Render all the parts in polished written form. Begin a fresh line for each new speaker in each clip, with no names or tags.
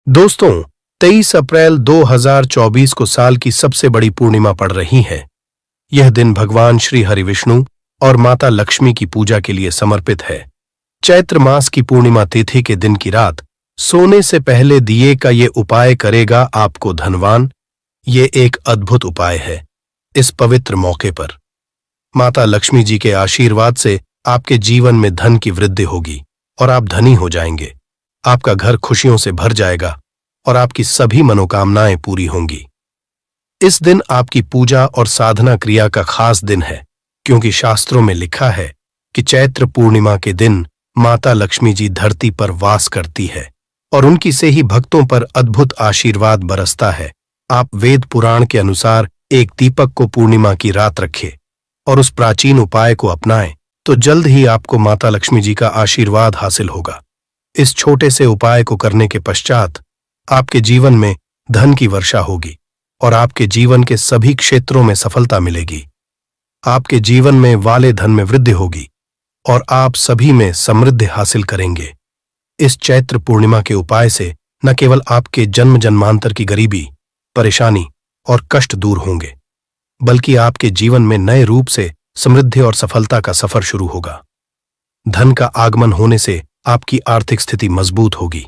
दोस्तों, 23 अप्रैल 2024 को साल की सबसे बड़ी पूर्णिमा पड़ रही है। यह दिन भगवान श्री हरि विष्णु और माता लक्ष्मी की पूजा के लिए समर्पित है। चैत्र मास की पूर्णिमा तिथि के दिन की रात सोने से पहले दिए का ये उपाय करेगा आपको धनवान। ये एक अद्भुत उपाय है। इस पवित्र मौके पर माता लक्ष्मी जी के आशीर्वाद से आपके जीवन में धन की वृद्धि होगी और आप धनी हो जाएंगे। आपका घर खुशियों से भर जाएगा और आपकी सभी मनोकामनाएं पूरी होंगी। इस दिन आपकी पूजा और साधना क्रिया का खास दिन है, क्योंकि शास्त्रों में लिखा है कि चैत्र पूर्णिमा के दिन माता लक्ष्मी जी धरती पर वास करती है और उनकी से ही भक्तों पर अद्भुत आशीर्वाद बरसता है। आप वेद पुराण के अनुसार एक दीपक को पूर्णिमा की रात रखें और उस प्राचीन उपाय को अपनाएं तो जल्द ही आपको माता लक्ष्मी जी का आशीर्वाद हासिल होगा। इस छोटे से उपाय को करने के पश्चात आपके जीवन में धन की वर्षा होगी और आपके जीवन के सभी क्षेत्रों में सफलता मिलेगी। आपके जीवन में वाले धन में वृद्धि होगी और आप सभी में समृद्धि हासिल करेंगे। इस चैत्र पूर्णिमा के उपाय से न केवल आपके जन्म जन्मांतर की गरीबी, परेशानी और कष्ट दूर होंगे, बल्कि आपके जीवन में नए रूप से समृद्धि और सफलता का सफर शुरू होगा। धन का आगमन होने से आपकी आर्थिक स्थिति मजबूत होगी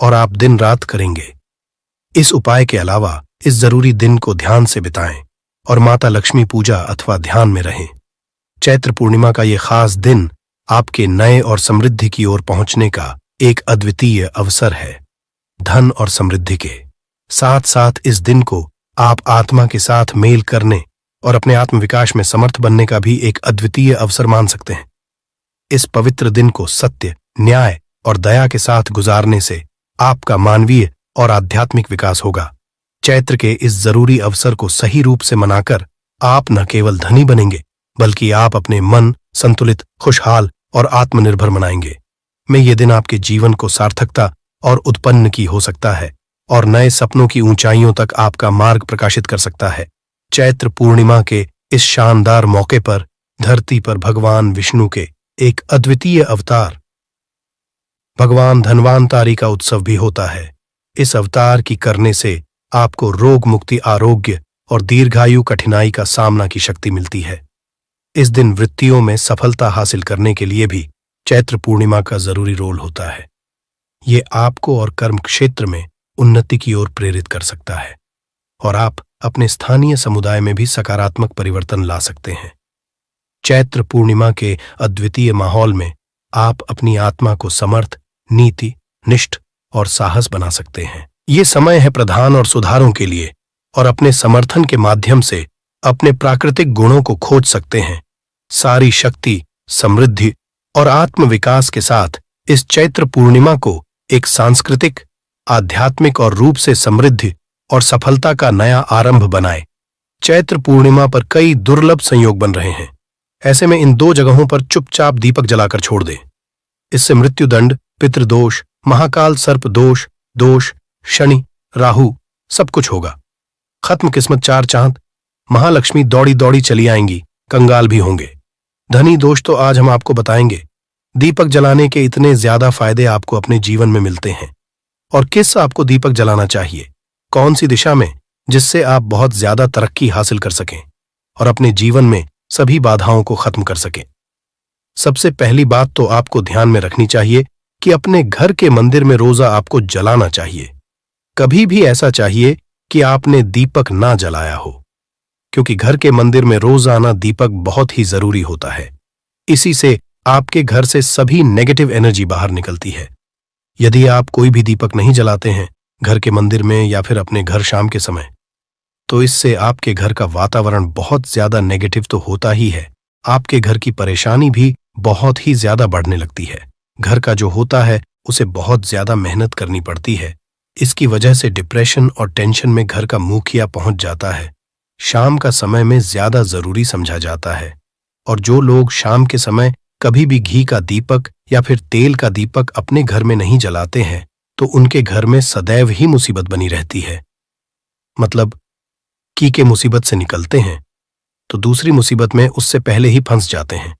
और आप दिन रात करेंगे। इस उपाय के अलावा इस जरूरी दिन को ध्यान से बिताएं और माता लक्ष्मी पूजा अथवा ध्यान में रहें। चैत्र पूर्णिमा का ये खास दिन आपके नए और समृद्धि की ओर पहुंचने का एक अद्वितीय अवसर है। धन और समृद्धि के साथ साथ इस दिन को आप आत्मा के साथ मेल करने और अपने आत्मविकास में समर्थ बनने का भी एक अद्वितीय अवसर मान सकते हैं। इस पवित्र दिन को सत्य, न्याय और दया के साथ गुजारने से आपका मानवीय और आध्यात्मिक विकास होगा। चैत्र के इस जरूरी अवसर को सही रूप से मनाकर आप न केवल धनी बनेंगे, बल्कि आप अपने मन संतुलित, खुशहाल और आत्मनिर्भर बनाएंगे। मैं ये दिन आपके जीवन को सार्थकता और उत्पन्न की हो सकता है और नए सपनों की ऊंचाइयों तक आपका मार्ग प्रकाशित कर सकता है। चैत्र पूर्णिमा के इस शानदार मौके पर धरती पर भगवान विष्णु के एक अद्वितीय अवतार भगवान धन्वंतरि का उत्सव भी होता है। इस अवतार की करने से आपको रोग मुक्ति, आरोग्य और दीर्घायु कठिनाई का सामना की शक्ति मिलती है। इस दिन वृत्तियों में सफलता हासिल करने के लिए भी चैत्र पूर्णिमा का जरूरी रोल होता है। ये आपको और कर्म क्षेत्र में उन्नति की ओर प्रेरित कर सकता है और आप अपने स्थानीय समुदाय में भी सकारात्मक परिवर्तन ला सकते हैं। चैत्र पूर्णिमा के अद्वितीय माहौल में आप अपनी आत्मा को समर्थ, नीति, निष्ठ और साहस बना सकते हैं। ये समय है प्रधान और सुधारों के लिए और अपने समर्थन के माध्यम से अपने प्राकृतिक गुणों को खोज सकते हैं। सारी शक्ति, समृद्धि और आत्मविकास के साथ इस चैत्र पूर्णिमा को एक सांस्कृतिक, आध्यात्मिक और रूप से समृद्धि और सफलता का नया आरंभ बनाए। चैत्र पूर्णिमा पर कई दुर्लभ संयोग बन रहे हैं। ऐसे में इन दो जगहों पर चुपचाप दीपक जलाकर छोड़ दें। इससे मृत्युदंड, पितृदोष, महाकाल सर्प दोष, शनि, राहु सब कुछ होगा। खत्म किस्मत चार चांद। महालक्ष्मी दौड़ी दौड़ी चली आएंगी, कंगाल भी होंगे। धनी दोष तो आज हम आपको बताएंगे। दीपक जलाने के इतने ज्यादा फायदे आपको अपने जीवन में मिलते हैं। और किस आपको दीपक जलाना चाहिए, कौन सी दिशा में, जिससे आप बहुत ज्यादा तरक्की हासिल कर सकें और अपने जीवन में सभी बाधाओं को खत्म कर सकें। सबसे पहली बात तो आपको ध्यान में रखनी चाहिए कि अपने घर के मंदिर में रोजा आपको जलाना चाहिए। कभी भी ऐसा चाहिए कि आपने दीपक ना जलाया हो, क्योंकि घर के मंदिर में रोजाना दीपक बहुत ही जरूरी होता है। इसी से आपके घर से सभी नेगेटिव एनर्जी बाहर निकलती है। यदि आप कोई भी दीपक नहीं जलाते हैं घर के मंदिर में या फिर अपने घर शाम के समय, तो इससे आपके घर का वातावरण बहुत ज्यादा नेगेटिव तो होता ही है, आपके घर की परेशानी भी बहुत ही ज्यादा बढ़ने लगती है। घर का जो होता है उसे बहुत ज्यादा मेहनत करनी पड़ती है। इसकी वजह से डिप्रेशन और टेंशन में घर का मुखिया पहुंच जाता है। शाम का समय में ज्यादा जरूरी समझा जाता है और जो लोग शाम के समय कभी भी घी का दीपक या फिर तेल का दीपक अपने घर में नहीं जलाते हैं, तो उनके घर में सदैव ही मुसीबत बनी रहती है। मतलब की मुसीबत से निकलते हैं तो दूसरी मुसीबत में उससे पहले ही फंस जाते हैं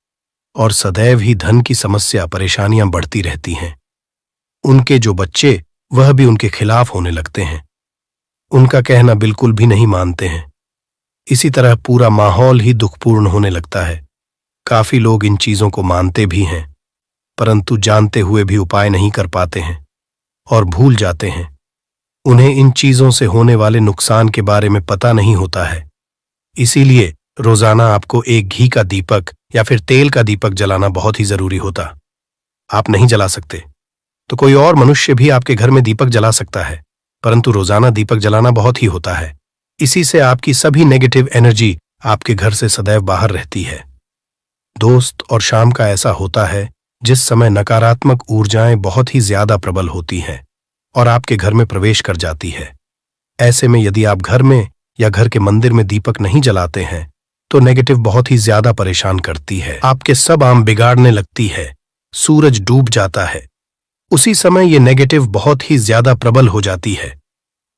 और सदैव ही धन की समस्या, परेशानियां बढ़ती रहती हैं। उनके जो बच्चे वह भी उनके खिलाफ होने लगते हैं, उनका कहना बिल्कुल भी नहीं मानते हैं। इसी तरह पूरा माहौल ही दुखपूर्ण होने लगता है। काफी लोग इन चीजों को मानते भी हैं, परंतु जानते हुए भी उपाय नहीं कर पाते हैं और भूल जाते हैं। उन्हें इन चीजों से होने वाले नुकसान के बारे में पता नहीं होता है। इसीलिए रोजाना आपको एक घी का दीपक या फिर तेल का दीपक जलाना बहुत ही जरूरी होता। आप नहीं जला सकते तो कोई और मनुष्य भी आपके घर में दीपक जला सकता है, परंतु रोजाना दीपक जलाना बहुत ही होता है। इसी से आपकी सभी नेगेटिव एनर्जी आपके घर से सदैव बाहर रहती है। दोस्त, और शाम का ऐसा होता है जिस समय नकारात्मक ऊर्जाएं बहुत ही ज्यादा प्रबल होती हैं और आपके घर में प्रवेश कर जाती है। ऐसे में यदि आप घर में या घर के मंदिर में दीपक नहीं जलाते हैं तो नेगेटिव बहुत ही ज्यादा परेशान करती है। आपके सब आम बिगाड़ने लगती है। सूरज डूब जाता है। उसी समय ये नेगेटिव बहुत ही ज्यादा प्रबल हो जाती है।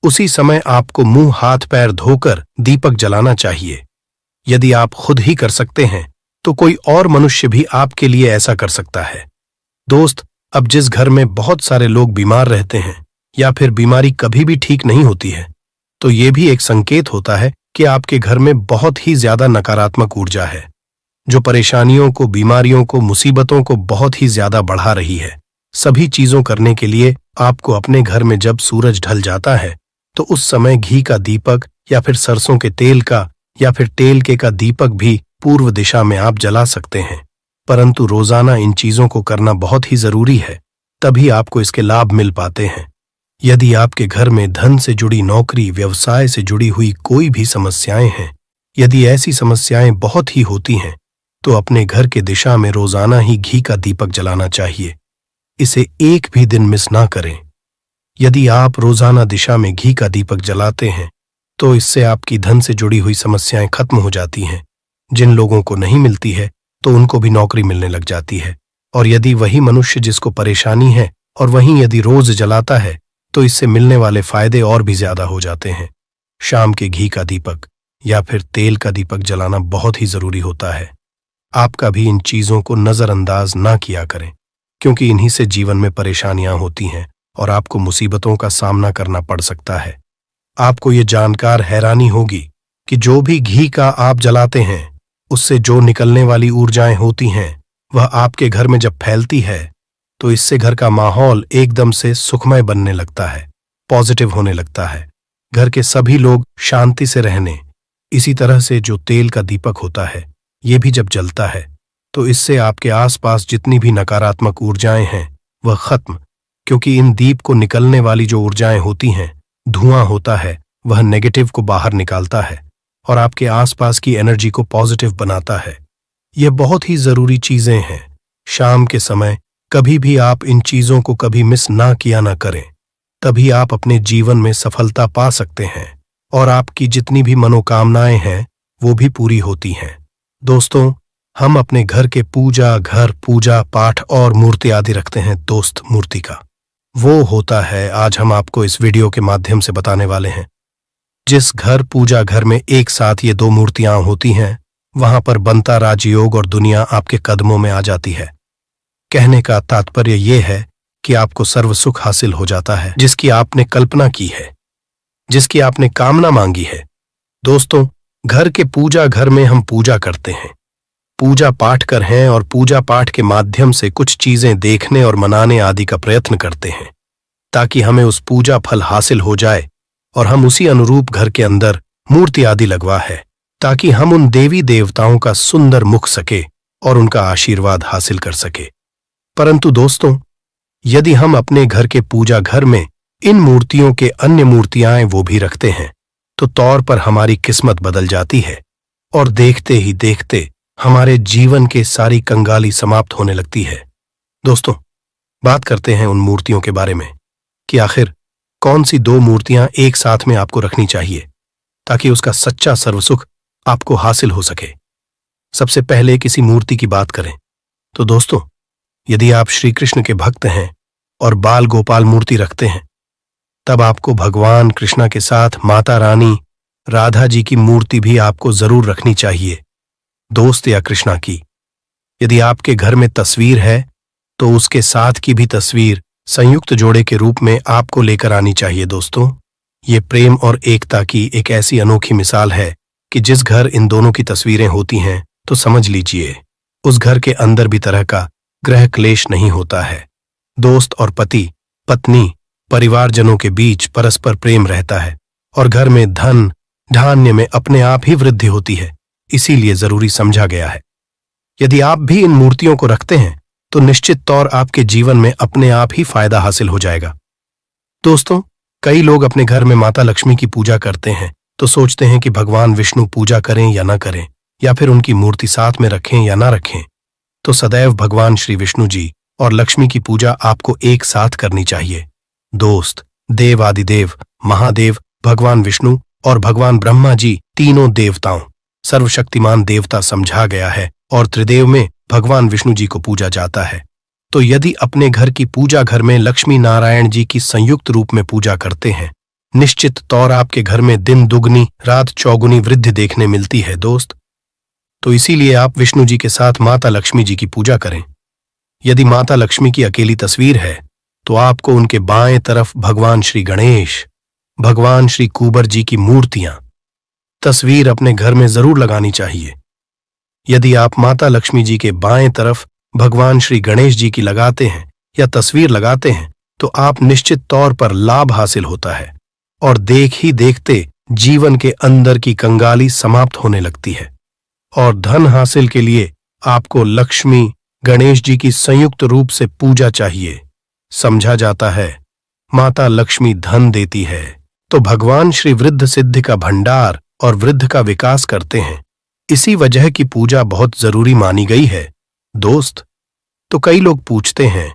उसी समय आपको मुंह हाथ पैर धोकर दीपक जलाना चाहिए। यदि आप खुद ही कर सकते हैं तो कोई और मनुष्य भी आपके लिए ऐसा कर सकता है। दोस्त, अब जिस घर में बहुत सारे लोग बीमार रहते हैं या फिर बीमारी कभी भी ठीक नहीं होती है, तो ये भी एक संकेत होता है कि आपके घर में बहुत ही ज्यादा नकारात्मक ऊर्जा है, जो परेशानियों को, बीमारियों को, मुसीबतों को बहुत ही ज्यादा बढ़ा रही है। सभी चीजों करने के लिए आपको अपने घर में जब सूरज ढल जाता है तो उस समय घी का दीपक या फिर सरसों के तेल का या फिर तेल के का दीपक भी पूर्व दिशा में आप जला सकते हैं। परंतु रोजाना इन चीजों को करना बहुत ही जरूरी है, तभी आपको इसके लाभ मिल पाते हैं। यदि आपके घर में धन से जुड़ी, नौकरी, व्यवसाय से जुड़ी हुई कोई भी समस्याएं हैं, यदि ऐसी समस्याएं बहुत ही होती हैं, तो अपने घर के दिशा में रोजाना ही घी का दीपक जलाना चाहिए। इसे एक भी दिन मिस ना करें। यदि आप रोजाना दिशा में घी का दीपक जलाते हैं तो इससे आपकी धन से जुड़ी हुई समस्याएं खत्म हो जाती हैं। जिन लोगों को नहीं मिलती है तो उनको भी नौकरी मिलने लग जाती है। और यदि वही मनुष्य जिसको परेशानी है और वहीं यदि रोज जलाता है तो इससे मिलने वाले फायदे और भी ज्यादा हो जाते हैं। शाम के घी का दीपक या फिर तेल का दीपक जलाना बहुत ही जरूरी होता है। आप कभी इन चीजों को नजरअंदाज ना किया करें, क्योंकि इन्हीं से जीवन में परेशानियां होती हैं और आपको मुसीबतों का सामना करना पड़ सकता है। आपको ये जानकर हैरानी होगी कि जो भी घी का आप जलाते हैं उससे जो निकलने वाली ऊर्जाएं होती हैं वह आपके घर में जब फैलती है तो इससे घर का माहौल एकदम से सुखमय बनने लगता है, पॉजिटिव होने लगता है। घर के सभी लोग शांति से रहने। इसी तरह से जो तेल का दीपक होता है ये भी जब जलता है तो इससे आपके आसपास जितनी भी नकारात्मक ऊर्जाएं हैं वह खत्म, क्योंकि इन दीप को निकलने वाली जो ऊर्जाएं होती हैं, धुआं होता है, वह नेगेटिव को बाहर निकालता है और आपके आसपास की एनर्जी को पॉजिटिव बनाता है। यह बहुत ही जरूरी चीजें हैं। शाम के समय कभी भी आप इन चीजों को कभी मिस ना किया ना करें, तभी आप अपने जीवन में सफलता पा सकते हैं और आपकी जितनी भी मनोकामनाएं हैं वो भी पूरी होती हैं। दोस्तों, हम अपने घर के घर पूजा पाठ और मूर्ति आदि रखते हैं। दोस्त, मूर्ति का वो होता है आज हम आपको इस वीडियो के माध्यम से बताने वाले हैं। जिस घर में एक साथ ये दो मूर्तियां होती हैं वहां पर बनता राजयोग और दुनिया आपके कदमों में आ जाती है। कहने का तात्पर्य यह है कि आपको सर्व सुख हासिल हो जाता है, जिसकी आपने कल्पना की है, जिसकी आपने कामना मांगी है। दोस्तों, घर के घर में हम पूजा करते हैं, पूजा पाठ कर हैं और पूजा पाठ के माध्यम से कुछ चीजें देखने और मनाने आदि का प्रयत्न करते हैं ताकि हमें उस पूजा फल हासिल हो जाए और हम उसी अनुरूप घर के अंदर मूर्ति आदि लगवा है ताकि हम उन देवी देवताओं का सुंदर मुख सके और उनका आशीर्वाद हासिल कर सके। परंतु दोस्तों, यदि हम अपने घर के घर में इन मूर्तियों के अन्य मूर्तियां वो भी रखते हैं तो तौर पर हमारी किस्मत बदल जाती है और देखते ही देखते हमारे जीवन के सारी कंगाली समाप्त होने लगती है। दोस्तों, बात करते हैं उन मूर्तियों के बारे में कि आखिर कौन सी दो मूर्तियां एक साथ में आपको रखनी चाहिए ताकि उसका सच्चा सर्वसुख आपको हासिल हो सके। सबसे पहले किसी मूर्ति की बात करें तो दोस्तों, यदि आप श्री कृष्ण के भक्त हैं और बाल गोपाल मूर्ति रखते हैं तब आपको भगवान कृष्णा के साथ माता रानी राधा जी की मूर्ति भी आपको जरूर रखनी चाहिए, दोस्त, या कृष्णा की। यदि आपके घर में तस्वीर है तो उसके साथ की भी तस्वीर संयुक्त जोड़े के रूप में आपको लेकर आनी चाहिए दोस्तों। ये प्रेम और एकता की एक ऐसी अनोखी मिसाल है कि जिस घर इन दोनों की तस्वीरें होती हैं तो समझ लीजिए उस घर के अंदर भी तरह का ग्रह क्लेश नहीं होता है। दोस्त और पति पत्नी परिवारजनों के बीच परस्पर प्रेम रहता है और घर में धन धान्य में अपने आप ही वृद्धि होती है। इसीलिए जरूरी समझा गया है। यदि आप भी इन मूर्तियों को रखते हैं तो निश्चित तौर आपके जीवन में अपने आप ही फायदा हासिल हो जाएगा। दोस्तों, कई लोग अपने घर में माता लक्ष्मी की पूजा करते हैं तो सोचते हैं कि भगवान विष्णु पूजा करें या ना करें, या फिर उनकी मूर्ति साथ में रखें या ना रखें। तो सदैव भगवान श्री विष्णु जी और लक्ष्मी की पूजा आपको एक साथ करनी चाहिए। दोस्त, देव आदिदेव महादेव भगवान विष्णु और भगवान ब्रह्मा जी तीनों देवताओं सर्वशक्तिमान देवता समझा गया है और त्रिदेव में भगवान विष्णु जी को पूजा जाता है। तो यदि अपने घर की पूजा घर में लक्ष्मी नारायण जी की संयुक्त रूप में पूजा करते हैं, निश्चित तौर आपके घर में दिन दुगनी रात चौगुनी वृद्धि देखने मिलती है दोस्त। तो इसीलिए आप विष्णु जी के साथ माता लक्ष्मी जी की पूजा करें। यदि माता लक्ष्मी की अकेली तस्वीर है तो आपको उनके बाएं तरफ भगवान श्री गणेश भगवान श्री कुबर जी की मूर्तियां तस्वीर अपने घर में जरूर लगानी चाहिए। यदि आप माता लक्ष्मी जी के बाएं तरफ भगवान श्री गणेश जी की लगाते हैं या तस्वीर लगाते हैं तो आप निश्चित तौर पर लाभ हासिल होता है और देख ही देखते जीवन के अंदर की कंगाली समाप्त होने लगती है। और धन हासिल के लिए आपको लक्ष्मी गणेश जी की संयुक्त रूप से पूजा चाहिए। समझा जाता है माता लक्ष्मी धन देती है तो भगवान श्री वृद्ध सिद्धि का भंडार और वृद्ध का विकास करते हैं। इसी वजह की पूजा बहुत जरूरी मानी गई है दोस्त। तो कई लोग पूछते हैं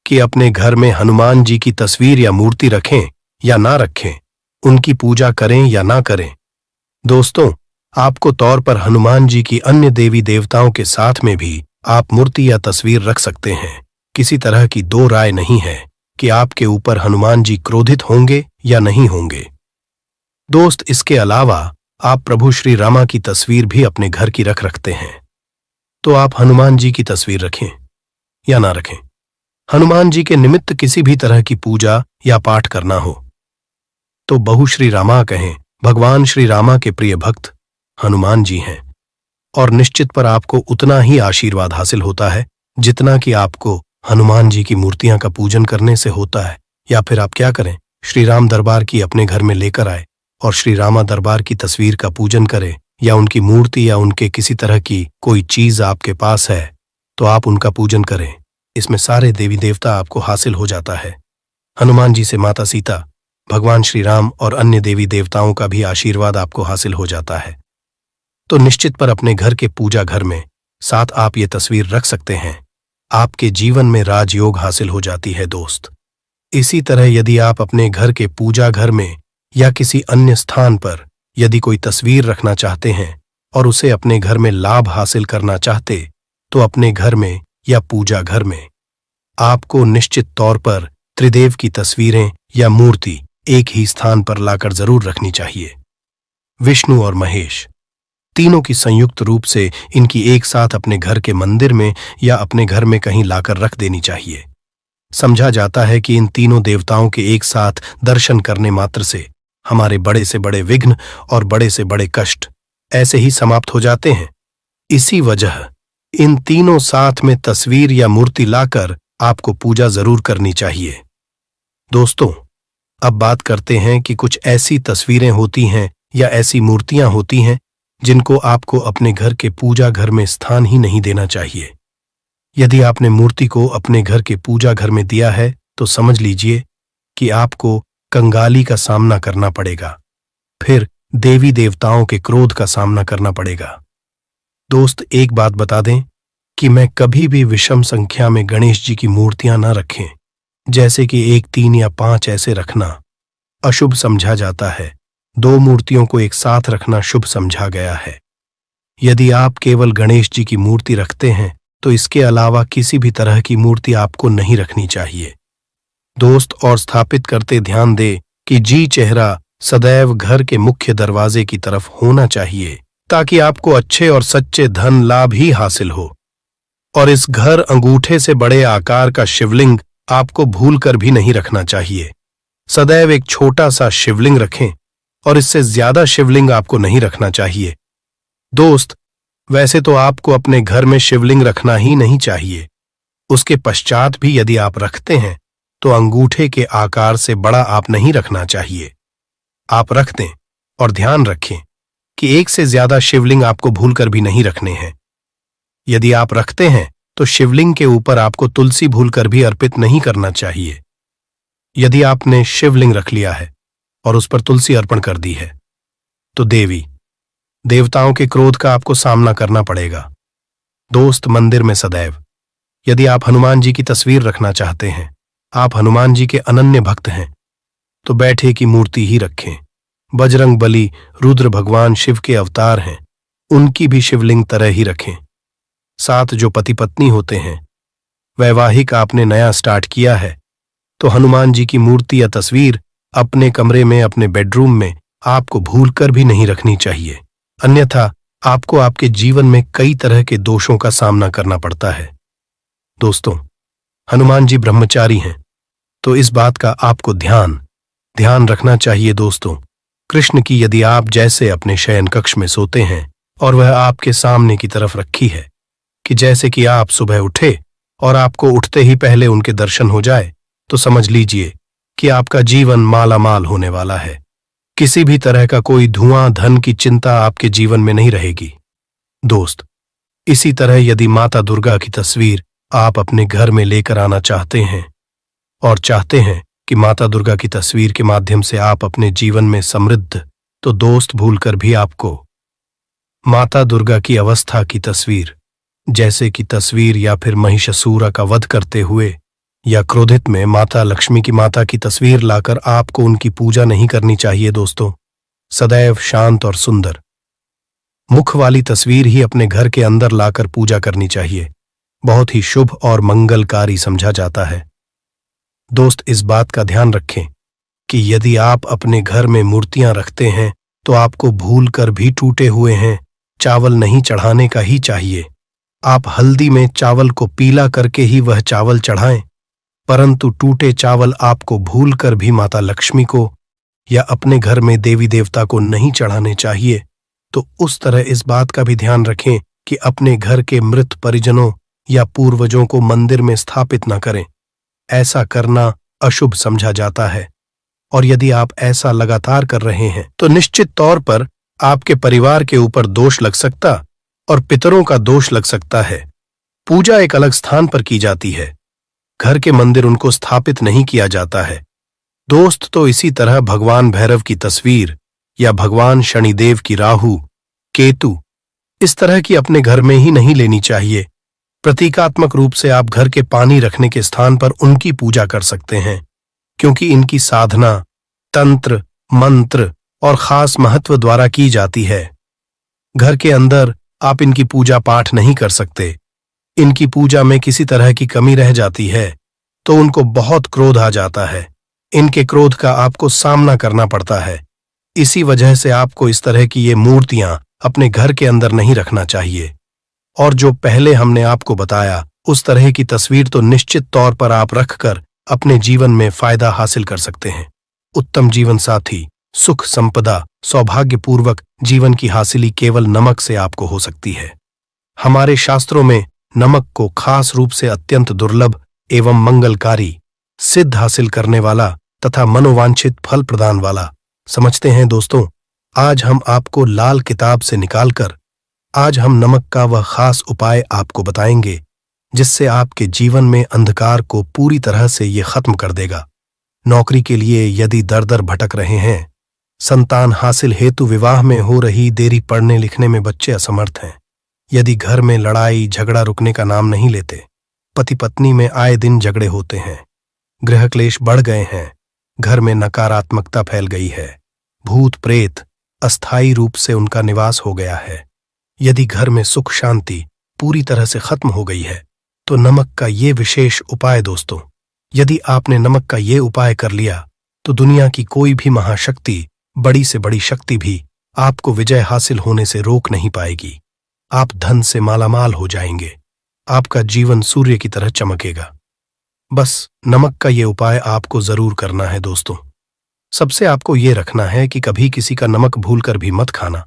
कि अपने घर में हनुमान जी की तस्वीर या मूर्ति रखें या ना रखें, उनकी पूजा करें या ना करें। दोस्तों, आपको तौर पर हनुमान जी की अन्य देवी देवताओं के साथ में भी आप मूर्ति या तस्वीर रख सकते हैं। किसी तरह की दो राय नहीं है कि आपके ऊपर हनुमान जी क्रोधित होंगे या नहीं होंगे। दोस्त, इसके अलावा आप प्रभु श्री रामा की तस्वीर भी अपने घर की रखते हैं तो आप हनुमान जी की तस्वीर रखें या ना रखें। हनुमान जी के निमित्त किसी भी तरह की पूजा या पाठ करना हो तो बहु श्री रामा कहें। भगवान श्री रामा के प्रिय भक्त हनुमान जी हैं और निश्चित पर आपको उतना ही आशीर्वाद हासिल होता है जितना कि आपको हनुमान जी की मूर्तियां का पूजन करने से होता है। या फिर आप क्या करें, श्री राम दरबार की अपने घर में लेकर आए और श्री रामा दरबार की तस्वीर का पूजन करें, या उनकी मूर्ति या उनके किसी तरह की कोई चीज आपके पास है तो आप उनका पूजन करें। इसमें सारे देवी देवता आपको हासिल हो जाता है। हनुमान जी से माता सीता, भगवान श्री राम और अन्य देवी देवताओं का भी आशीर्वाद आपको हासिल हो जाता है। तो निश्चित पर अपने घर के पूजा घर में साथ आप ये तस्वीर रख सकते हैं। आपके जीवन में राजयोग हासिल हो जाती है दोस्त। इसी तरह यदि आप अपने घर के पूजा घर में या किसी अन्य स्थान पर यदि कोई तस्वीर रखना चाहते हैं और उसे अपने घर में लाभ हासिल करना चाहते तो अपने घर में या पूजा घर में आपको निश्चित तौर पर त्रिदेव की तस्वीरें या मूर्ति एक ही स्थान पर लाकर जरूर रखनी चाहिए। विष्णु और महेश तीनों की संयुक्त रूप से इनकी एक साथ अपने घर के मंदिर में या अपने घर में कहीं लाकर रख देनी चाहिए। समझा जाता है कि इन तीनों देवताओं के एक साथ दर्शन करने मात्र से हमारे बड़े से बड़े विघ्न और बड़े से बड़े कष्ट ऐसे ही समाप्त हो जाते हैं। इसी वजह इन तीनों साथ में तस्वीर या मूर्ति लाकर आपको पूजा जरूर करनी चाहिए। दोस्तों, अब बात करते हैं कि कुछ ऐसी तस्वीरें होती हैं या ऐसी मूर्तियां होती हैं जिनको आपको अपने घर के पूजा घर में स्थान ही नहीं देना चाहिए। यदि आपने मूर्ति को अपने घर के पूजा घर में दिया है तो समझ लीजिए कि आपको कंगाली का सामना करना पड़ेगा, फिर देवी देवताओं के क्रोध का सामना करना पड़ेगा। दोस्त, एक बात बता दें कि मैं कभी भी विषम संख्या में गणेश जी की मूर्तियां न रखें, जैसे कि 1, 3 या 5 ऐसे रखना अशुभ समझा जाता है। 2 मूर्तियों को एक साथ रखना शुभ समझा गया है। यदि आप केवल गणेश जी की मूर्ति रखते हैं तो इसके अलावा किसी भी तरह की मूर्ति आपको नहीं रखनी चाहिए। दोस्त, और स्थापित करते ध्यान दे कि जी चेहरा सदैव घर के मुख्य दरवाजे की तरफ होना चाहिए ताकि आपको अच्छे और सच्चे धन लाभ ही हासिल हो। और इस घर अंगूठे से बड़े आकार का शिवलिंग आपको भूल कर भी नहीं रखना चाहिए। सदैव एक छोटा सा शिवलिंग रखें और इससे ज्यादा शिवलिंग आपको नहीं रखना चाहिए। दोस्त, वैसे तो आपको अपने घर में शिवलिंग रखना ही नहीं चाहिए। उसके पश्चात भी यदि आप रखते हैं तो अंगूठे के आकार से बड़ा आप नहीं रखना चाहिए। आप रख दें और ध्यान रखें कि एक से ज्यादा शिवलिंग आपको भूलकर भी नहीं रखने हैं। यदि आप रखते हैं तो शिवलिंग के ऊपर आपको तुलसी भूलकर भी अर्पित नहीं करना चाहिए। यदि आपने शिवलिंग रख लिया है और उस पर तुलसी अर्पण कर दी है तो देवताओं के क्रोध का आपको सामना करना पड़ेगा। दोस्त, मंदिर में सदैव यदि आप हनुमान जी की तस्वीर रखना चाहते हैं, आप हनुमान जी के अनन्य भक्त हैं, तो बैठे की मूर्ति ही रखें। बजरंग बली रुद्र भगवान शिव के अवतार हैं, उनकी भी शिवलिंग तरह ही रखें। साथ जो पति पत्नी होते हैं, वैवाहिक आपने नया स्टार्ट किया है तो हनुमान जी की मूर्ति या तस्वीर अपने कमरे में, अपने बेडरूम में आपको भूलकर भी नहीं रखनी चाहिए। अन्यथा आपको आपके जीवन में कई तरह के दोषों का सामना करना पड़ता है। दोस्तों, हनुमान जी ब्रह्मचारी हैं, तो इस बात का आपको ध्यान रखना चाहिए। दोस्तों, कृष्ण की यदि आप जैसे अपने शयन कक्ष में सोते हैं और वह आपके सामने की तरफ रखी है कि जैसे कि आप सुबह उठे और आपको उठते ही पहले उनके दर्शन हो जाए, तो समझ लीजिए कि आपका जीवन मालामाल होने वाला है। किसी भी तरह का कोई धुआं, धन की चिंता आपके जीवन में नहीं रहेगी। दोस्त, इसी तरह यदि माता दुर्गा की तस्वीर आप अपने घर में लेकर आना चाहते हैं और चाहते हैं कि माता दुर्गा की तस्वीर के माध्यम से आप अपने जीवन में समृद्ध, तो दोस्त भूलकर भी आपको माता दुर्गा की अवस्था की तस्वीर, जैसे कि तस्वीर या फिर महिषासुर का वध करते हुए या क्रोधित में माता लक्ष्मी की माता की तस्वीर लाकर आपको उनकी पूजा नहीं करनी चाहिए। दोस्तों, सदैव शांत और सुंदर मुख वाली तस्वीर ही अपने घर के अंदर लाकर पूजा करनी चाहिए। बहुत ही शुभ और मंगलकारी समझा जाता है। दोस्त, इस बात का ध्यान रखें कि यदि आप अपने घर में मूर्तियां रखते हैं तो आपको भूल कर भी टूटे हुए हैं चावल नहीं चढ़ाने का ही चाहिए। आप हल्दी में चावल को पीला करके ही वह चावल चढ़ाएं, परंतु टूटे चावल आपको भूलकर भी माता लक्ष्मी को या अपने घर में देवी देवता को नहीं चढ़ाने चाहिए। तो उस तरह इस बात का भी ध्यान रखें कि अपने घर के मृत परिजनों या पूर्वजों को मंदिर में स्थापित न करें। ऐसा करना अशुभ समझा जाता है और यदि आप ऐसा लगातार कर रहे हैं तो निश्चित तौर पर आपके परिवार के ऊपर दोष लग सकता और पितरों का दोष लग सकता है। पूजा एक अलग स्थान पर की जाती है, घर के मंदिर उनको स्थापित नहीं किया जाता है। दोस्त, तो इसी तरह भगवान भैरव की तस्वीर या भगवान शनिदेव की राहु, केतु इस तरह की अपने घर में ही नहीं लेनी चाहिए। प्रतीकात्मक रूप से आप घर के पानी रखने के स्थान पर उनकी पूजा कर सकते हैं, क्योंकि इनकी साधना तंत्र, मंत्र और खास महत्व द्वारा की जाती है। घर के अंदर आप इनकी पूजा पाठ नहीं कर सकते। इनकी पूजा में किसी तरह की कमी रह जाती है तो उनको बहुत क्रोध आ जाता है। इनके क्रोध का आपको सामना करना पड़ता है। इसी वजह से आपको इस तरह की ये मूर्तियां अपने घर के अंदर नहीं रखना चाहिए। और जो पहले हमने आपको बताया, उस तरह की तस्वीर तो निश्चित तौर पर आप रखकर अपने जीवन में फायदा हासिल कर सकते हैं। उत्तम जीवन साथी, सुख, संपदा, सौभाग्यपूर्वक जीवन की हासिली केवल नमक से आपको हो सकती है। हमारे शास्त्रों में नमक को खास रूप से अत्यंत दुर्लभ एवं मंगलकारी, सिद्ध हासिल करने वाला तथा मनोवांछित फल प्रदान वाला समझते हैं। दोस्तों, आज हम आपको लाल किताब से निकालकर आज हम नमक का वह खास उपाय आपको बताएंगे जिससे आपके जीवन में अंधकार को पूरी तरह से ये खत्म कर देगा। नौकरी के लिए यदि दर दर भटक रहे हैं, संतान हासिल हेतु विवाह में हो रही देरी, पढ़ने लिखने में बच्चे असमर्थ हैं, यदि घर में लड़ाई झगड़ा रुकने का नाम नहीं लेते, पति पत्नी में आए दिन झगड़े होते हैं, गृह क्लेश बढ़ गए हैं, घर में नकारात्मकता फैल गई है, भूत प्रेत अस्थायी रूप से उनका निवास हो गया है, यदि घर में सुख शांति पूरी तरह से खत्म हो गई है, तो नमक का ये विशेष उपाय दोस्तों, यदि आपने नमक का ये उपाय कर लिया तो दुनिया की कोई भी महाशक्ति, बड़ी से बड़ी शक्ति भी आपको विजय हासिल होने से रोक नहीं पाएगी। आप धन से मालामाल हो जाएंगे, आपका जीवन सूर्य की तरह चमकेगा। बस नमक का ये उपाय आपको जरूर करना है दोस्तों। सबसे आपको ये रखना है कि कभी किसी का नमक भूलकर भी मत खाना।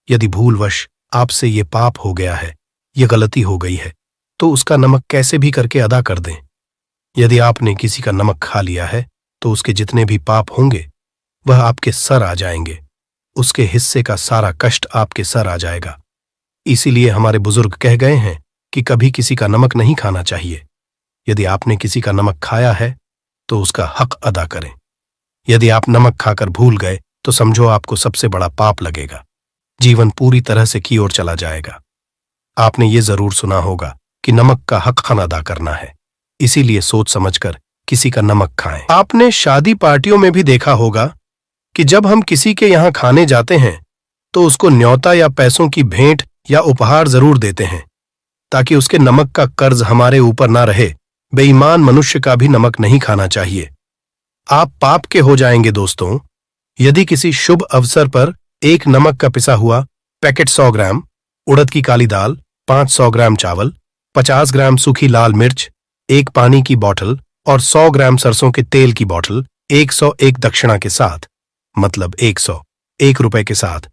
यदि भूलवश आपसे ये पाप हो गया है, ये गलती हो गई है, तो उसका नमक कैसे भी करके अदा कर दें। यदि आपने किसी का नमक खा लिया है तो उसके जितने भी पाप होंगे वह आपके सर आ जाएंगे। उसके हिस्से का सारा कष्ट आपके सर आ जाएगा। इसीलिए हमारे बुजुर्ग कह गए हैं कि कभी किसी का नमक नहीं खाना चाहिए। यदि आपने किसी का नमक खाया है तो उसका हक अदा करें। यदि आप नमक खाकर भूल गए तो समझो आपको सबसे बड़ा पाप लगेगा। जीवन पूरी तरह से की ओर चला जाएगा। आपने ये जरूर सुना होगा कि नमक का हक अदा करना है, इसीलिए सोच समझकर किसी का नमक खाएं। आपने शादी पार्टियों में भी देखा होगा कि जब हम किसी के यहां खाने जाते हैं तो उसको न्योता या पैसों की भेंट या उपहार जरूर देते हैं, ताकि उसके नमक का कर्ज हमारे ऊपर ना रहे। बेईमान मनुष्य का भी नमक नहीं खाना चाहिए, आप पाप के हो जाएंगे दोस्तों। यदि किसी शुभ अवसर पर एक नमक का पिसा हुआ पैकेट 100 ग्राम, उड़द की काली दाल, 500 ग्राम चावल, 50 ग्राम सूखी लाल मिर्च, एक पानी की बोतल और 100 ग्राम सरसों के तेल की बोतल 101 दक्षिणा के साथ, मतलब 101 रुपए के साथ,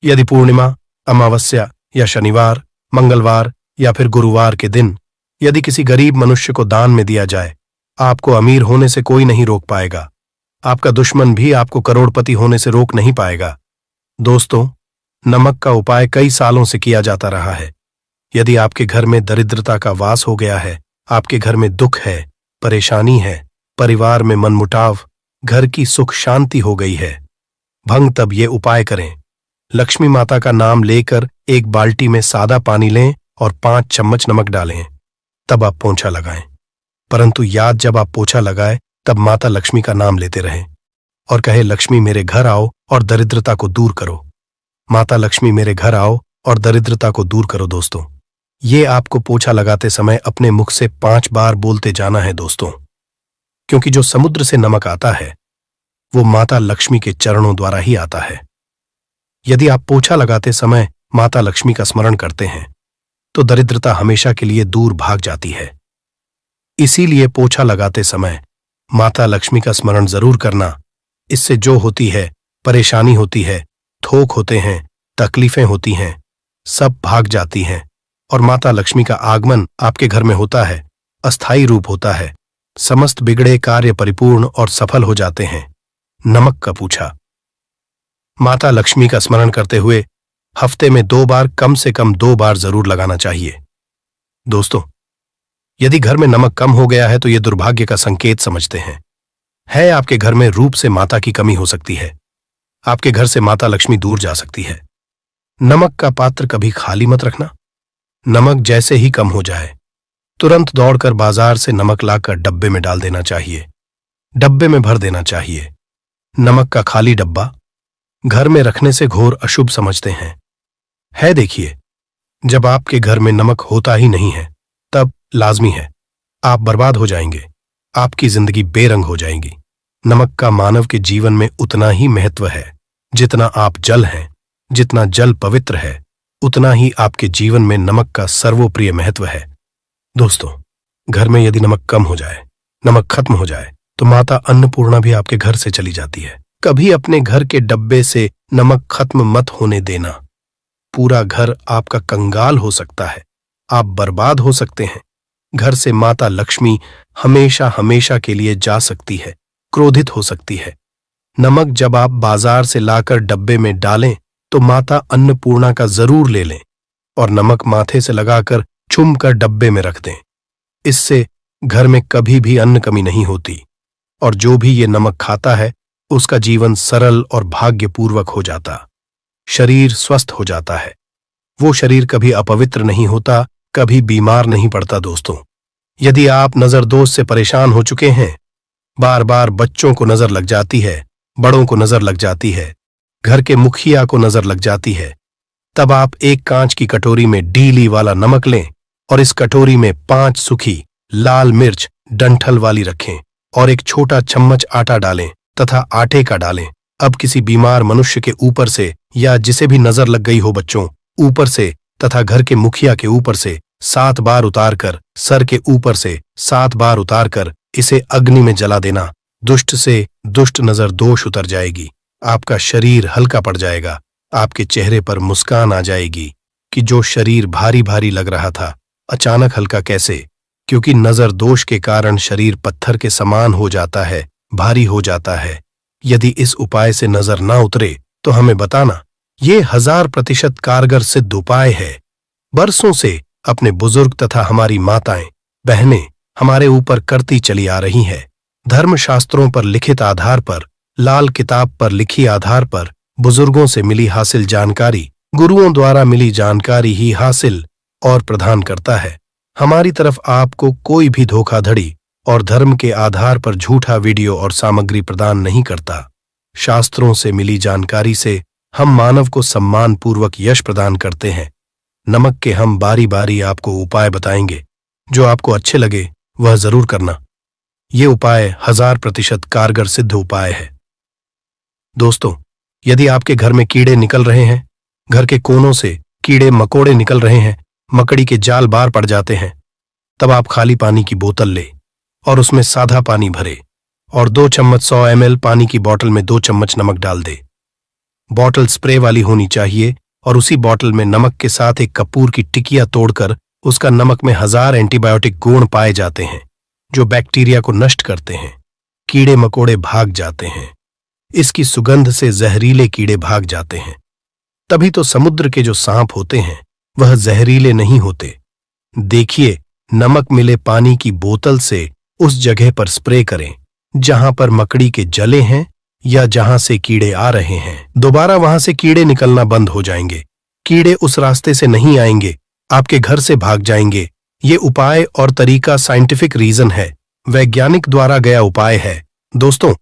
यदि पूर्णिमा, अमावस्या या शनिवार, मंगलवार या फिर गुरुवार के दिन यदि किसी गरीब मनुष्य को दान में दिया जाए, आपको अमीर होने से कोई नहीं रोक पाएगा। आपका दुश्मन भी आपको करोड़पति होने से रोक नहीं पाएगा। दोस्तों, नमक का उपाय कई सालों से किया जाता रहा है। यदि आपके घर में दरिद्रता का वास हो गया है, आपके घर में दुख है, परेशानी है, परिवार में मनमुटाव, घर की सुख शांति हो गई है, भंग तब ये उपाय करें। लक्ष्मी माता का नाम लेकर एक बाल्टी में सादा पानी लें और 5 चम्मच नमक डालें, तब आप पोंछा लगाएं। परंतु याद, जब आप पोछा लगाए तब माता लक्ष्मी का नाम लेते रहें और कहे, लक्ष्मी मेरे घर आओ और दरिद्रता को दूर करो। माता लक्ष्मी मेरे घर आओ और दरिद्रता को दूर करो। दोस्तों, ये आपको पोछा लगाते समय अपने मुख से 5 बार बोलते जाना है दोस्तों, क्योंकि जो समुद्र से नमक आता है वो माता लक्ष्मी के चरणों द्वारा ही आता है। यदि आप पोछा लगाते समय माता लक्ष्मी का स्मरण करते हैं तो दरिद्रता हमेशा के लिए दूर भाग जाती है। इसीलिए पोछा लगाते समय माता लक्ष्मी का स्मरण जरूर करना। इससे जो होती है, परेशानी होती है, थोक होते हैं, तकलीफें होती हैं, सब भाग जाती हैं और माता लक्ष्मी का आगमन आपके घर में होता है, अस्थायी रूप होता है। समस्त बिगड़े कार्य परिपूर्ण और सफल हो जाते हैं। नमक का पूछा। माता लक्ष्मी का स्मरण करते हुए हफ्ते में 2 बार, कम से कम 2 बार जरूर लगाना चाहिए। दोस्तों, यदि घर में नमक कम हो गया है तो यह दुर्भाग्य का संकेत समझते हैं। आपके घर में रूप से माता की कमी हो सकती है। आपके घर से माता लक्ष्मी दूर जा सकती है। नमक का पात्र कभी खाली मत रखना। नमक जैसे ही कम हो जाए तुरंत दौड़कर बाजार से नमक लाकर डब्बे में डाल देना चाहिए, डब्बे में भर देना चाहिए। नमक का खाली डब्बा घर में रखने से घोर अशुभ समझते हैं। देखिए, जब आपके घर में नमक होता ही नहीं है तब लाजमी है आप बर्बाद हो जाएंगे, आपकी जिंदगी बेरंग हो जाएगी। नमक का मानव के जीवन में उतना ही महत्व है जितना आप जल हैं। जितना जल पवित्र है उतना ही आपके जीवन में नमक का सर्वोप्रिय महत्व है। दोस्तों, घर में यदि नमक कम हो जाए, नमक खत्म हो जाए तो माता अन्नपूर्णा भी आपके घर से चली जाती है। कभी अपने घर के डब्बे से नमक खत्म मत होने देना। पूरा घर आपका कंगाल हो सकता है, आप बर्बाद हो सकते हैं। घर से माता लक्ष्मी हमेशा हमेशा के लिए जा सकती है, क्रोधित हो सकती है। नमक जब आप बाजार से लाकर डब्बे में डालें तो माता अन्नपूर्णा का जरूर ले लें और नमक माथे से लगाकर छुम कर डब्बे में रख दें। इससे घर में कभी भी अन्न कमी नहीं होती और जो भी ये नमक खाता है उसका जीवन सरल और भाग्यपूर्वक हो जाता, शरीर स्वस्थ हो जाता है। वो शरीर कभी अपवित्र नहीं होता, कभी बीमार नहीं पड़ता। दोस्तों, यदि आप नजरदोष से परेशान हो चुके हैं, बार बार बच्चों को नजर लग जाती है, बड़ों को नजर लग जाती है, घर के मुखिया को नजर लग जाती है, तब आप एक कांच की कटोरी में डीली वाला नमक लें और इस कटोरी में 5 सूखी लाल मिर्च डंठल वाली रखें और एक छोटा चम्मच आटा डालें तथा आटे का डालें। अब किसी बीमार मनुष्य के ऊपर से या जिसे भी नजर लग गई हो, बच्चों ऊपर से तथा घर के मुखिया के ऊपर से 7 बार उतारकर सर के ऊपर से 7 बार उतारकर इसे अग्नि में जला देना। दुष्ट से दुष्ट नजर दोष उतर जाएगी, आपका शरीर हल्का पड़ जाएगा, आपके चेहरे पर मुस्कान आ जाएगी कि जो शरीर भारी भारी लग रहा था अचानक हल्का कैसे, क्योंकि नजर दोष के कारण शरीर पत्थर के समान हो जाता है, भारी हो जाता है। यदि इस उपाय से नजर ना उतरे तो हमें बताना। ये 1000% कारगर सिद्ध उपाय है। बरसों से अपने बुजुर्ग तथा हमारी माताएं बहनें हमारे ऊपर करती चली आ रही हैं। धर्मशास्त्रों पर लिखित आधार पर, लाल किताब पर लिखी आधार पर, बुजुर्गों से मिली हासिल जानकारी, गुरुओं द्वारा मिली जानकारी ही हासिल और प्रदान करता है। हमारी तरफ आपको कोई भी धोखाधड़ी और धर्म के आधार पर झूठा वीडियो और सामग्री प्रदान नहीं करता। शास्त्रों से मिली जानकारी से हम मानव को सम्मानपूर्वक यश प्रदान करते हैं। नमक के हम बारी बारी आपको उपाय बताएंगे, जो आपको अच्छे लगे वह जरूर करना। ये उपाय 1000% कारगर सिद्ध उपाय है। दोस्तों, यदि आपके घर में कीड़े निकल रहे हैं, घर के कोनों से कीड़े मकोड़े निकल रहे हैं, मकड़ी के जाल बार पड़ जाते हैं, तब आप खाली पानी की बोतल ले और उसमें सादा पानी भरे और 2 चम्मच 100 ml पानी की बोतल में 2 चम्मच नमक डाल दे। बोतल स्प्रे वाली होनी चाहिए और उसी बोतल में नमक के साथ एक कपूर की टिकिया तोड़कर उसका नमक में 1000 एंटीबायोटिक गुण पाए जाते हैं, जो बैक्टीरिया को नष्ट करते हैं। कीड़े मकोड़े भाग जाते हैं। इसकी सुगंध से जहरीले कीड़े भाग जाते हैं। तभी तो समुद्र के जो सांप होते हैं वह जहरीले नहीं होते। देखिए, नमक मिले पानी की बोतल से उस जगह पर स्प्रे करें जहां पर मकड़ी के जले हैं या जहां से कीड़े आ रहे हैं। दोबारा वहां से कीड़े निकलना बंद हो जाएंगे। कीड़े उस रास्ते से नहीं आएंगे, आपके घर से भाग जाएंगे। ये उपाय और तरीका साइंटिफिक रीजन है, वैज्ञानिक द्वारा गया उपाय है। दोस्तों,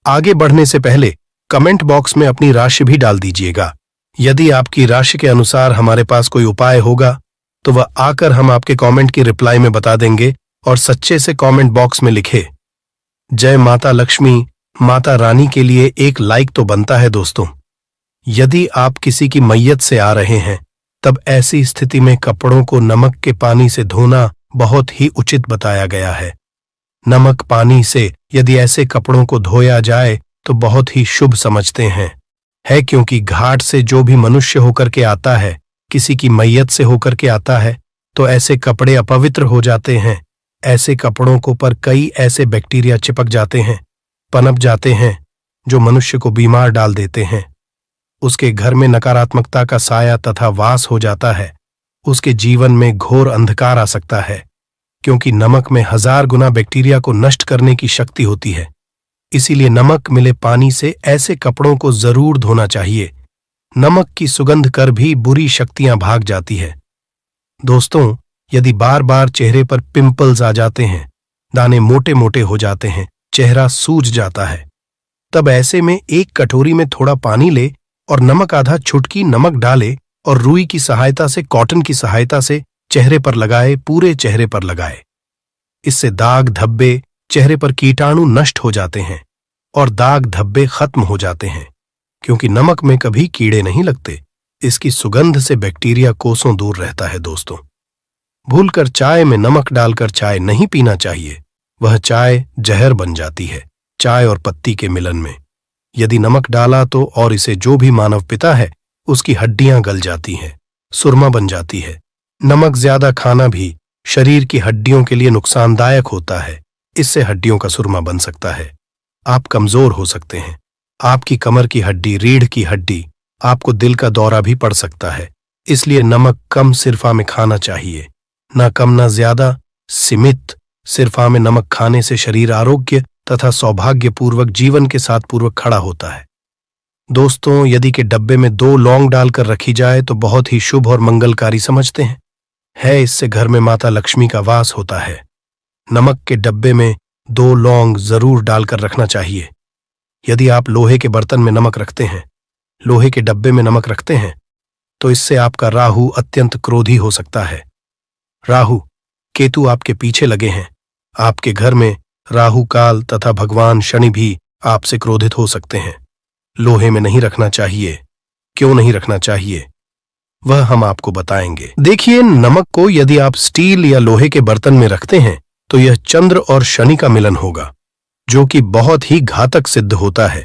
आगे बढ़ने से पहले कमेंट बॉक्स में अपनी राशि भी डाल दीजिएगा। यदि आपकी राशि के अनुसार हमारे पास कोई उपाय होगा तो वह आकर हम आपके कमेंट की रिप्लाई में बता देंगे और सच्चे से कमेंट बॉक्स में लिखे। जय माता लक्ष्मी, माता रानी के लिए एक लाइक तो बनता है। दोस्तों, यदि आप किसी की मैयत से आ रहे हैं तब ऐसी स्थिति में कपड़ों को नमक के पानी से धोना बहुत ही उचित बताया गया है। नमक पानी से यदि ऐसे कपड़ों को धोया जाए तो बहुत ही शुभ समझते हैं, क्योंकि घाट से जो भी मनुष्य होकर के आता है, किसी की मैयत से होकर के आता है, तो ऐसे कपड़े अपवित्र हो जाते हैं। ऐसे कपड़ों को पर कई ऐसे बैक्टीरिया चिपक जाते हैं, पनप जाते हैं, जो मनुष्य को बीमार डाल देते हैं। उसके घर में नकारात्मकता का साया तथा वास हो जाता है। उसके जीवन में घोर अंधकार आ सकता है, क्योंकि नमक में 1000 गुना बैक्टीरिया को नष्ट करने की शक्ति होती है। इसीलिए नमक मिले पानी से ऐसे कपड़ों को जरूर धोना चाहिए। नमक की सुगंध कर भी बुरी शक्तियां भाग जाती है। दोस्तों, यदि बार बार चेहरे पर पिंपल्स आ जाते हैं, दाने मोटे मोटे हो जाते हैं, चेहरा सूज जाता है, तब ऐसे में एक कटोरी में थोड़ा पानी ले और नमक आधा चुटकी नमक डाले और रुई की सहायता से, कॉटन की सहायता से चेहरे पर लगाए, पूरे चेहरे पर लगाए। इससे दाग धब्बे, चेहरे पर कीटाणु नष्ट हो जाते हैं और दाग धब्बे खत्म हो जाते हैं, क्योंकि नमक में कभी कीड़े नहीं लगते। इसकी सुगंध से बैक्टीरिया कोसों दूर रहता है। दोस्तों, भूलकर चाय में नमक डालकर चाय नहीं पीना चाहिए, वह चाय जहर बन जाती है। चाय और पत्ती के मिलन में यदि नमक डाला तो और इसे जो भी मानव पिता है उसकी हड्डियां गल जाती हैं, सुरमा बन जाती है। नमक ज्यादा खाना भी शरीर की हड्डियों के लिए नुकसानदायक होता है। इससे हड्डियों का सुरमा बन सकता है। आप कमजोर हो सकते हैं। आपकी कमर की हड्डी, रीढ़ की हड्डी, आपको दिल का दौरा भी पड़ सकता है। इसलिए नमक कम सिरफा में खाना चाहिए, ना कम ना ज्यादा, सीमित सिरफा में नमक खाने से शरीर आरोग्य तथा सौभाग्यपूर्वक जीवन के साथ पूर्वक खड़ा होता है। दोस्तों, यदि के डब्बे में 2 लौंग डालकर रखी जाए तो बहुत ही शुभ और मंगलकारी समझते हैं। इससे घर में माता लक्ष्मी का वास होता है। नमक के डब्बे में 2 लौंग जरूर डालकर रखना चाहिए। यदि आप लोहे के बर्तन में नमक रखते हैं, लोहे के डब्बे में नमक रखते हैं, तो इससे आपका राहु अत्यंत क्रोधी हो सकता है। राहु केतु आपके पीछे लगे हैं। आपके घर में राहु काल तथा भगवान शनि भी आपसे क्रोधित हो सकते हैं। लोहे में नहीं रखना चाहिए। क्यों नहीं रखना चाहिए? वह हम आपको बताएंगे। देखिए, नमक को यदि आप स्टील या लोहे के बर्तन में रखते हैं तो यह चंद्र और शनि का मिलन होगा, जो कि बहुत ही घातक सिद्ध होता है।